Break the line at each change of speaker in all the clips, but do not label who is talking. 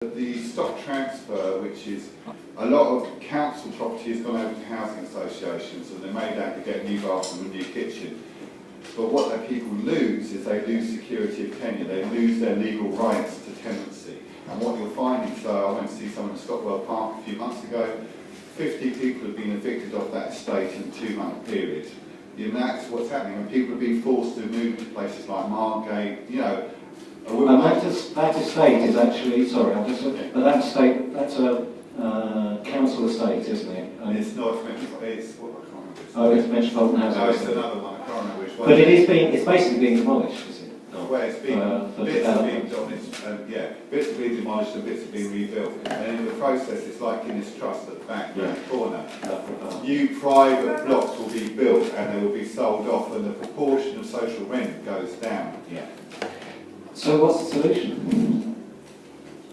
The stock transfer, which is a lot of council property has gone over to housing associations and they're made out to get a new bathroom and a new kitchen. But what the people lose is they lose security of tenure, they lose their legal rights to tenancy. And what you're finding, so I went to see someone in Stockwell Park a few months ago, 50 people have been evicted off that estate in a 2-month period. And that's what's happening, and people are being forced to move to places like Margate, you know.
And that estate is actually, sorry, I'm just looking, but that estate, that's a council estate, isn't it?
It's not, it's what I can't remember.
Oh, it's Metropolitan Housing.
No, it's another one, I can't remember which one.
But it's basically being demolished, is it?
Well, it's been, bits are being demolished, bits are being demolished and bits are being rebuilt. And in the process, it's like in this trust at the back, in the corner. New private blocks will be built and they will be sold off, and the proportion of social rent goes down.
Yeah. So what's the solution?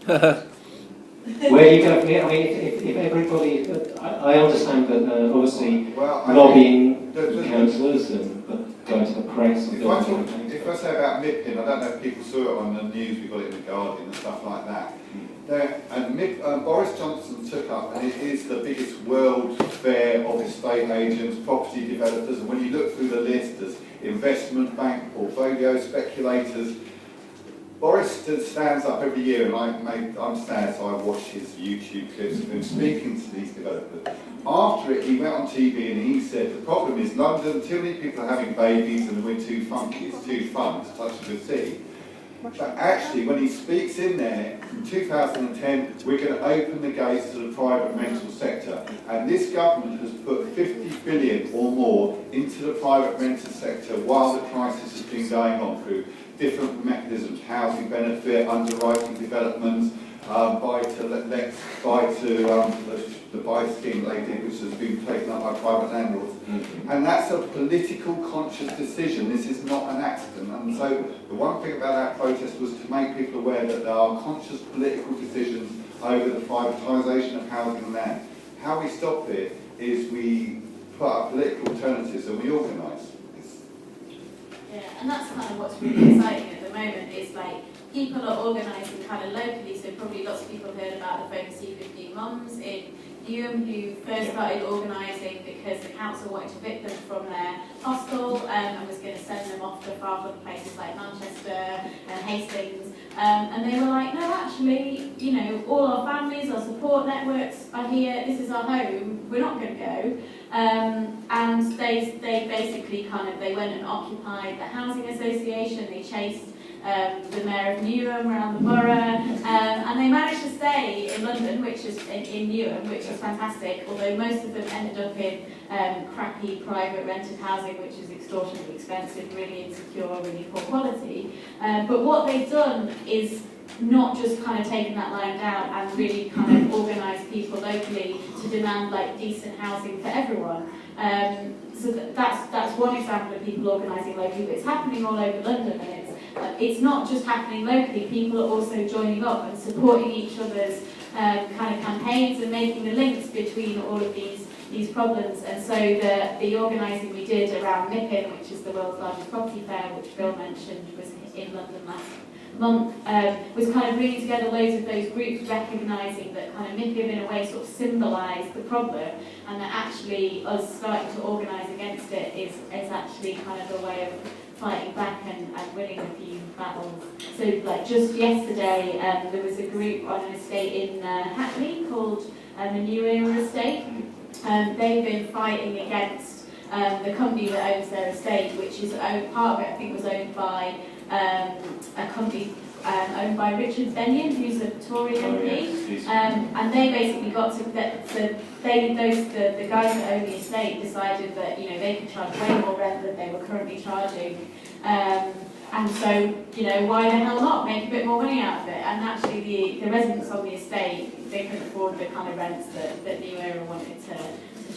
Where you go from here? I mean, if everybody, I understand that obviously lobbying councillors and going to the press. And
if I say about MIPIN, I don't know if people saw it on the news. We got it in the Guardian and stuff like that. And Boris Johnson took up, and it is the biggest world fair of estate agents, property developers. And when you look through the list, there's investment bank, portfolio speculators. Boris stands up every year, and I'm sad, so I watch his YouTube clips of him speaking to these developers. After it, he went on TV and he said, the problem is London, too many people are having babies and we're too funky, it's too fun to touch the sea. But actually, when he speaks in there, in 2010, we're going to open the gates to the private rental sector. And this government has put 50 billion or more into the private rental sector while the crisis has been going on through different mechanisms, housing benefit, underwriting developments, the buy scheme they did, which has been taken up by private landlords. And that's a political conscious decision. This is not an accident. And so the one thing about that protest was to make people aware that there are conscious political decisions over the privatisation of housing and land. How we stop it is we put up political alternatives and we organise.
Yeah, and that's kind of what's really exciting at the moment is like people are organising kind of locally, so probably lots of people heard about the Focus C15 mums in Newham who first started organising because the council wanted to evict them from their hostel and was going to send them off to far-flung places like Manchester and Hastings, and they were like, no, actually, you know, all our families, our support networks are here, this is our home, we're not going to go. And they basically they went and occupied the housing association, they chased the mayor of Newham around the borough, and they managed to stay in London, which is in Newham, which is fantastic, although most of them ended up in crappy private rented housing, which is extortionately expensive, really insecure, really poor quality. But what they've done is not just kind of taken that line down and really kind of organised people locally to demand like decent housing for everyone. So that's one example of people organising locally, but it's happening all over London, and it's not just happening locally. People are also joining up and supporting each other's kind of campaigns and making the links between all of these problems. And so the organising we did around MIPIN, which is the world's largest property fair, which Phil mentioned was in London last month, was kind of bringing together loads of those groups, recognising that kind of MIPIN in a way sort of symbolised the problem, and that actually us starting to organise against it is actually kind of a way of fighting back and winning a few battles. So like just yesterday there was a group on an estate in Hackney called the New Era Estate. They've been fighting against the company that owns their estate, which is owned, part of it I think was owned by a company owned by Richard Benyon, who's a Tory MP, and they basically got to that. So the guys that own the estate decided that they could charge way more rent than they were currently charging, and so why the hell not make a bit more money out of it? And actually the residents on the estate, they couldn't afford the kind of rents that New Era wanted to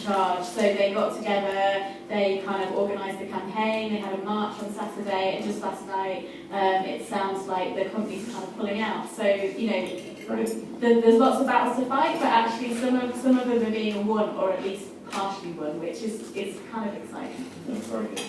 charge. So they got together, they kind of organised a campaign, they had a march on Saturday, and just last night it sounds like the company's kind of pulling out. So, there's lots of battles to fight, but actually some of them are being won, or at least partially won, which is kind of exciting.
That's very good.